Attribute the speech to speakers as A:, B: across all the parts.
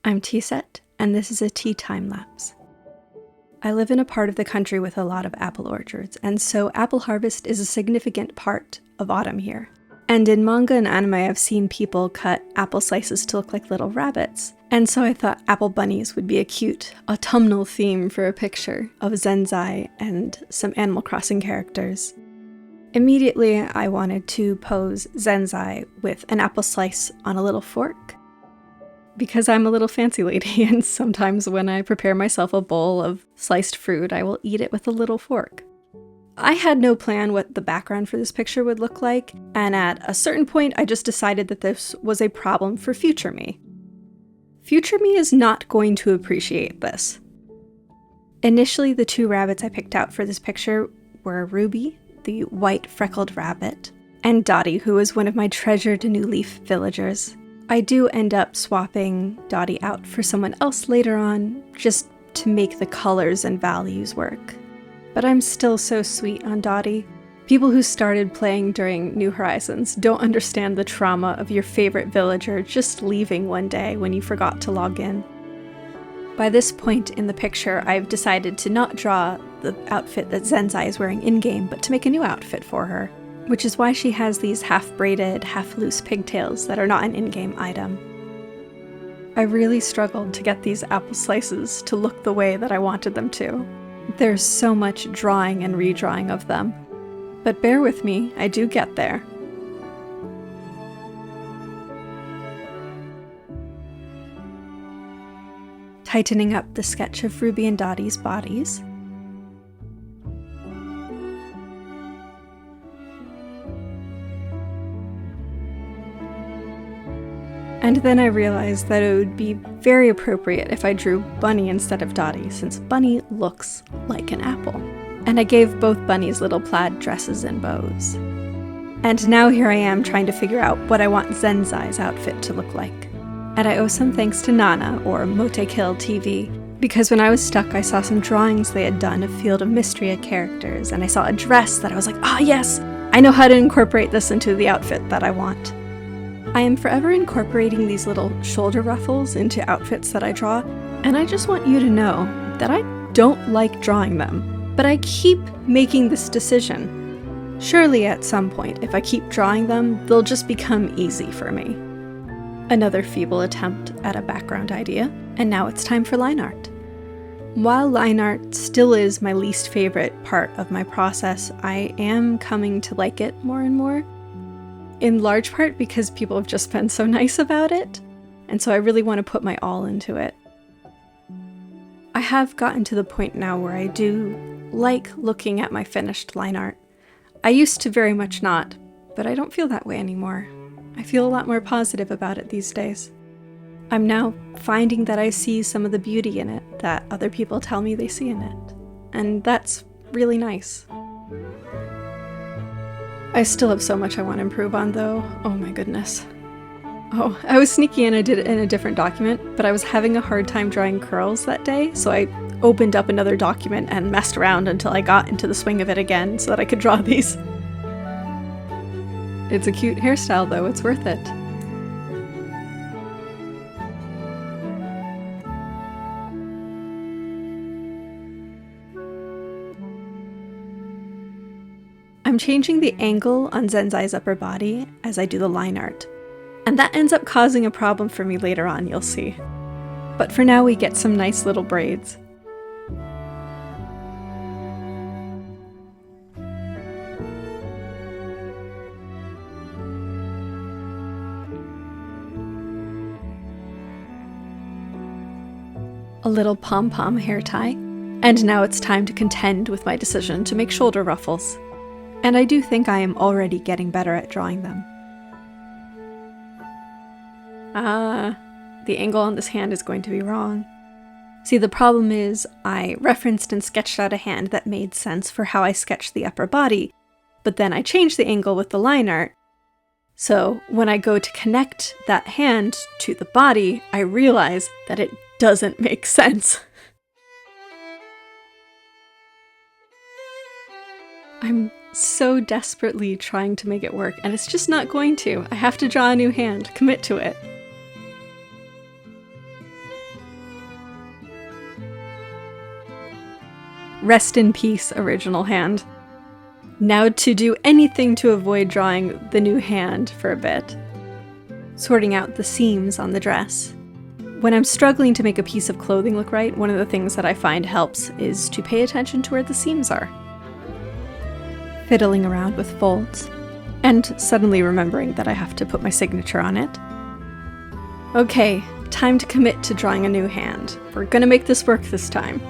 A: I'm T-Set, and this is a tea time lapse. I live in a part of the country with a lot of apple orchards, and so apple harvest is a significant part of autumn here. And in manga and anime, I've seen people cut apple slices to look like little rabbits. And so I thought apple bunnies would be a cute autumnal theme for a picture of Zenzai and some Animal Crossing characters. Immediately, I wanted to pose Zenzai with an apple slice on a little fork, because I'm a little fancy lady, and sometimes when I prepare myself a bowl of sliced fruit, I will eat it with a little fork. I had no plan what the background for this picture would look like, and at a certain point I just decided that this was a problem for future me. Future me is not going to appreciate this. Initially, the two rabbits I picked out for this picture were Ruby, the white freckled rabbit, and Dottie, who is one of my treasured New Leaf villagers. I do end up swapping Dottie out for someone else later on, just to make the colors and values work. But I'm still so sweet on Dottie. People who started playing during New Horizons don't understand the trauma of your favorite villager just leaving one day when you forgot to log in. By this point in the picture, I've decided to not draw the outfit that Zenzai is wearing in-game, but to make a new outfit for her, which is why she has these half-braided, half-loose pigtails that are not an in-game item. I really struggled to get these apple slices to look the way that I wanted them to. There's so much drawing and redrawing of them. But bear with me, I do get there. Tightening up the sketch of Ruby and Dottie's bodies. And then I realized that it would be very appropriate if I drew Bunny instead of Dottie, since Bunny looks like an apple. And I gave both bunnies little plaid dresses and bows. And now here I am trying to figure out what I want Zenzai's outfit to look like. And I owe some thanks to Nana, or Motekill TV, because when I was stuck I saw some drawings they had done of Field of Mystria characters, and I saw a dress that I was like, ah yes, I know how to incorporate this into the outfit that I want. I am forever incorporating these little shoulder ruffles into outfits that I draw, and I just want you to know that I don't like drawing them, but I keep making this decision. Surely at some point, if I keep drawing them, they'll just become easy for me. Another feeble attempt at a background idea, and now it's time for line art. While line art still is my least favorite part of my process, I am coming to like it more and more. In large part because people have just been so nice about it, and so I really want to put my all into it. I have gotten to the point now where I do like looking at my finished line art. I used to very much not, but I don't feel that way anymore. I feel a lot more positive about it these days. I'm now finding that I see some of the beauty in it that other people tell me they see in it, and that's really nice. I still have so much I want to improve on though. Oh my goodness. Oh, I was sneaky and I did it in a different document, but I was having a hard time drawing curls that day, so I opened up another document and messed around until I got into the swing of it again so that I could draw these. It's a cute hairstyle though, it's worth it. I'm changing the angle on Zenzai's upper body as I do the line art, and that ends up causing a problem for me later on, you'll see. But for now we get some nice little braids. A little pom-pom hair tie, and now it's time to contend with my decision to make shoulder ruffles. And I do think I am already getting better at drawing them. The angle on this hand is going to be wrong. See, the problem is I referenced and sketched out a hand that made sense for how I sketched the upper body, but then I changed the angle with the line art. So when I go to connect that hand to the body, I realize that it doesn't make sense. I'm so desperately trying to make it work, and it's just not going to. I have to draw a new hand, commit to it. Rest in peace, original hand. Now to do anything to avoid drawing the new hand for a bit. Sorting out the seams on the dress. When I'm struggling to make a piece of clothing look right, one of the things that I find helps is to pay attention to where the seams are. Fiddling around with folds, and suddenly remembering that I have to put my signature on it. Okay, time to commit to drawing a new hand. We're gonna make this work this time.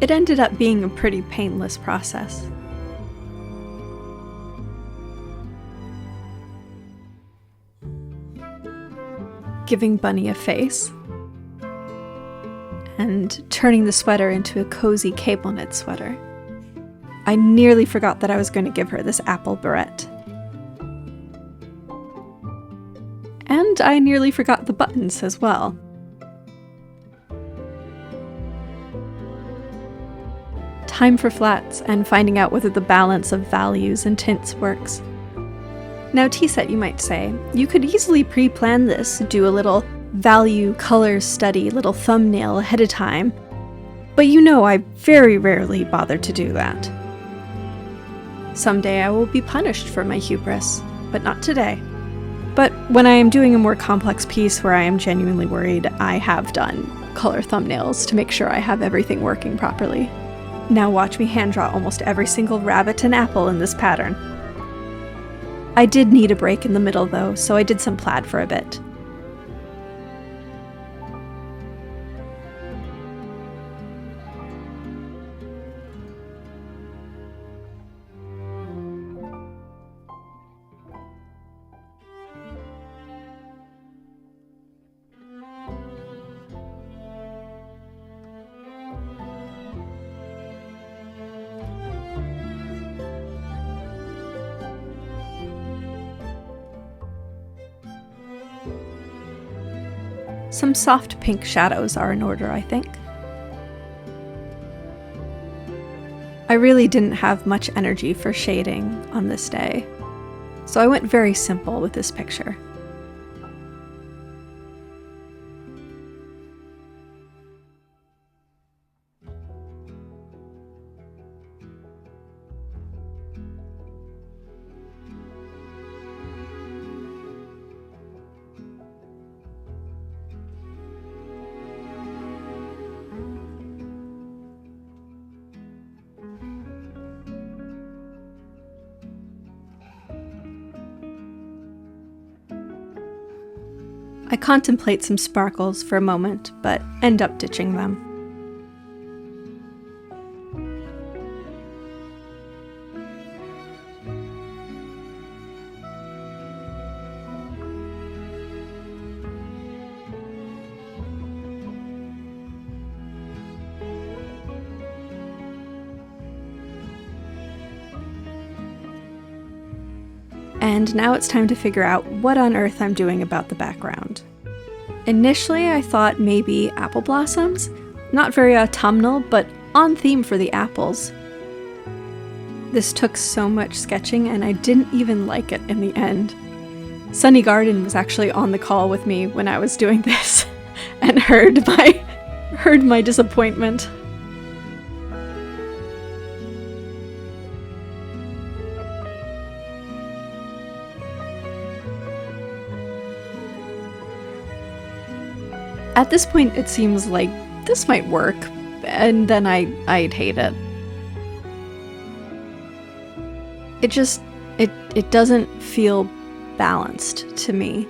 A: It ended up being a pretty painless process. Giving Bunny a face, and turning the sweater into a cozy cable knit sweater. I nearly forgot that I was going to give her this apple barrette. And I nearly forgot the buttons as well. Time for flats and finding out whether the balance of values and tints works. Now T-set, you might say, you could easily pre-plan this, do a little value color study, little thumbnail ahead of time, but you know I very rarely bother to do that. Someday I will be punished for my hubris, but not today. But when I am doing a more complex piece where I am genuinely worried, I have done color thumbnails to make sure I have everything working properly. Now watch me hand draw almost every single rabbit and apple in this pattern. I did need a break in the middle though, so I did some plaid for a bit. Some soft pink shadows are in order, I think. I really didn't have much energy for shading on this day, so I went very simple with this picture. I contemplate some sparkles for a moment, but end up ditching them. And now it's time to figure out what on earth I'm doing about the background. Initially, I thought maybe apple blossoms. Not very autumnal, but on theme for the apples. This took so much sketching, and I didn't even like it in the end. Sunny Garden was actually on the call with me when I was doing this, and heard my disappointment. At this point, it seems like this might work, and then I'd hate it. It doesn't feel balanced to me.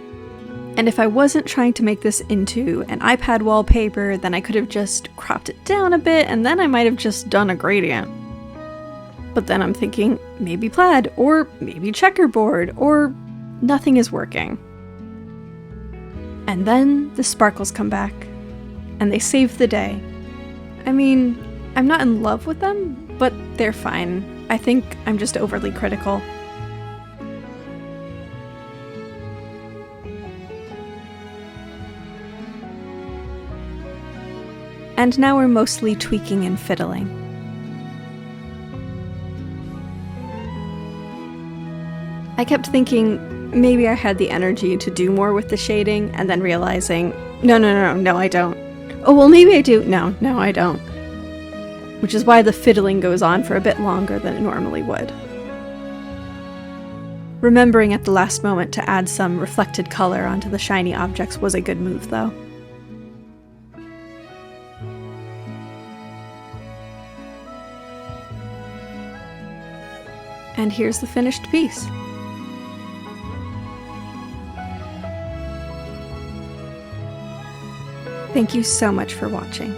A: And if I wasn't trying to make this into an iPad wallpaper, then I could have just cropped it down a bit, and then I might have just done a gradient. But then I'm thinking, maybe plaid, or maybe checkerboard, or nothing is working. And then the sparkles come back, and they save the day. I mean, I'm not in love with them, but they're fine. I think I'm just overly critical. And now we're mostly tweaking and fiddling. I kept thinking maybe I had the energy to do more with the shading, and then realizing, no, I don't. Oh, well, maybe I do. No, I don't. Which is why the fiddling goes on for a bit longer than it normally would. Remembering at the last moment to add some reflected color onto the shiny objects was a good move, though. And here's the finished piece. Thank you so much for watching.